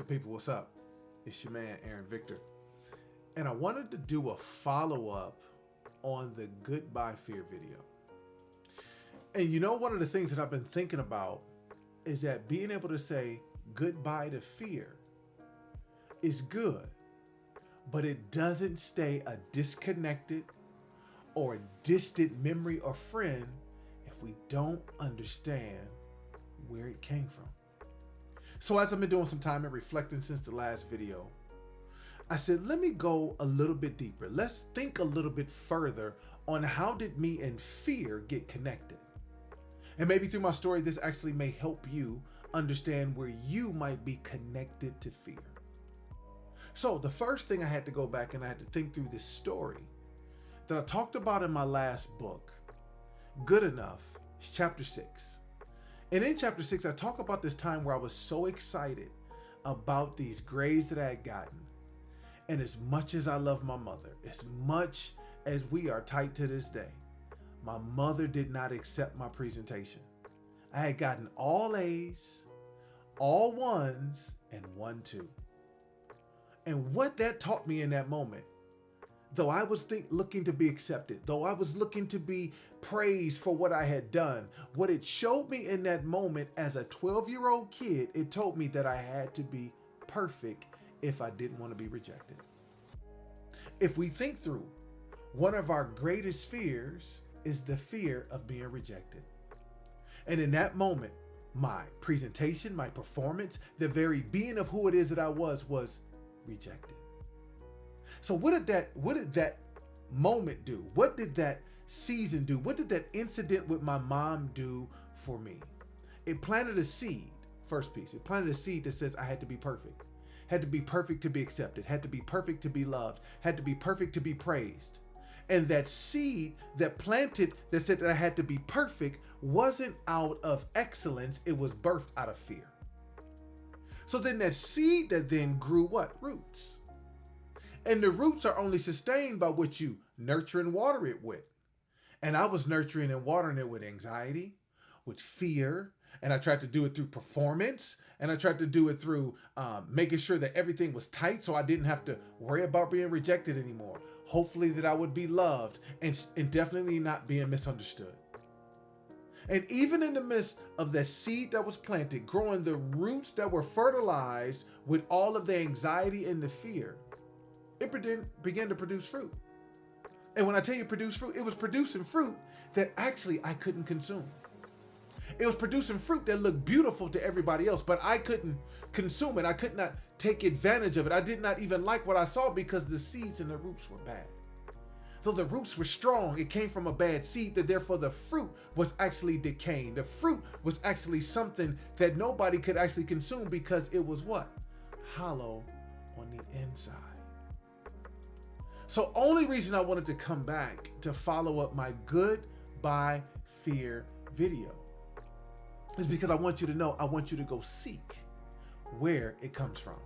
People, what's up? It's your man, Aaron Victor. And I wanted to do a follow-up on the Goodbye Fear video. And you know, one of the things that I've been thinking about is that being able to say goodbye to fear is good, but it doesn't stay a disconnected or a distant memory or friend if we don't understand where it came from. So as I've been doing some time and reflecting since the last video, I said, let me go a little bit deeper. Let's think a little bit further on how did me and fear get connected. And maybe through my story, this actually may help you understand where you might be connected to fear. So the first thing I had to go back and I had to think through this story that I talked about in my last book, Good Enough, chapter 6. And in chapter 6, I talk about this time where I was so excited about these grades that I had gotten. And as much as I love my mother, as much as we are tight to this day, my mother did not accept my presentation. I had gotten all A's, all ones, and 1 2. And what that taught me in that moment, though I was looking to be accepted, though I was looking to be praised for what I had done, what it showed me in that moment as a 12-year-old kid, it told me that I had to be perfect if I didn't want to be rejected. If we think through, one of our greatest fears is the fear of being rejected. And in that moment, my presentation, my performance, the very being of who it is that I was rejected. So what did that moment do? What did that season do? What did that incident with my mom do for me? It planted a seed, first piece. It planted a seed that says I had to be perfect. Had to be perfect to be accepted. Had to be perfect to be loved. Had to be perfect to be praised. And that seed that planted that said that I had to be perfect wasn't out of excellence. It was birthed out of fear. So then that seed that then grew what? Roots. And the roots are only sustained by what you nurture and water it with. And I was nurturing and watering it with anxiety, with fear, and I tried to do it through performance, and I tried to do it through making sure that everything was tight so I didn't have to worry about being rejected anymore. Hopefully that I would be loved and definitely not being misunderstood. And even in the midst of that seed that was planted, growing the roots that were fertilized with all of the anxiety and the fear, it began to produce fruit. And when I tell you produce fruit, it was producing fruit that actually I couldn't consume. It was producing fruit that looked beautiful to everybody else, but I couldn't consume it. I could not take advantage of it. I did not even like what I saw because the seeds and the roots were bad. So the roots were strong. It came from a bad seed, that therefore the fruit was actually decaying. The fruit was actually something that nobody could actually consume because it was what? Hollow on the inside. So only reason I wanted to come back to follow up my Goodbye Fear video is because I want you to know, I want you to go seek where it comes from.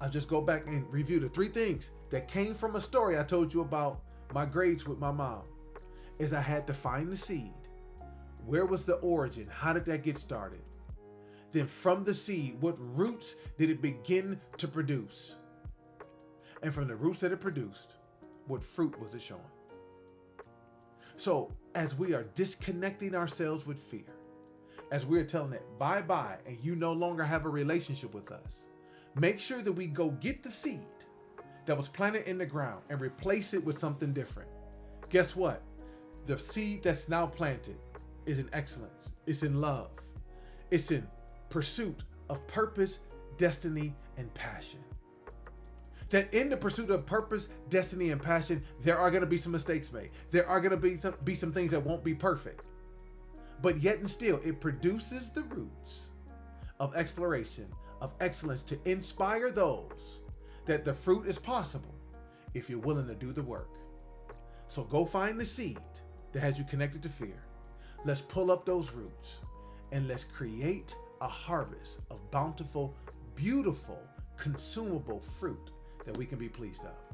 I'll just go back and review the 3 things that came from a story I told you about my grades with my mom. Is I had to find the seed. Where was the origin? How did that get started? Then from the seed, what roots did it begin to produce? And from the roots that it produced, what fruit was it showing? So as we are disconnecting ourselves with fear, as we're telling it bye-bye and you no longer have a relationship with us, make sure that we go get the seed that was planted in the ground and replace it with something different. Guess what? The seed that's now planted is in excellence. It's in love. It's in pursuit of purpose, destiny, and passion. That in the pursuit of purpose, destiny, and passion, there are going to be some mistakes made. There are going to be some things that won't be perfect. But yet and still, it produces the roots of exploration, of excellence, to inspire those that the fruit is possible if you're willing to do the work. So go find the seed that has you connected to fear. Let's pull up those roots and let's create a harvest of bountiful, beautiful, consumable fruit that we can be pleased of.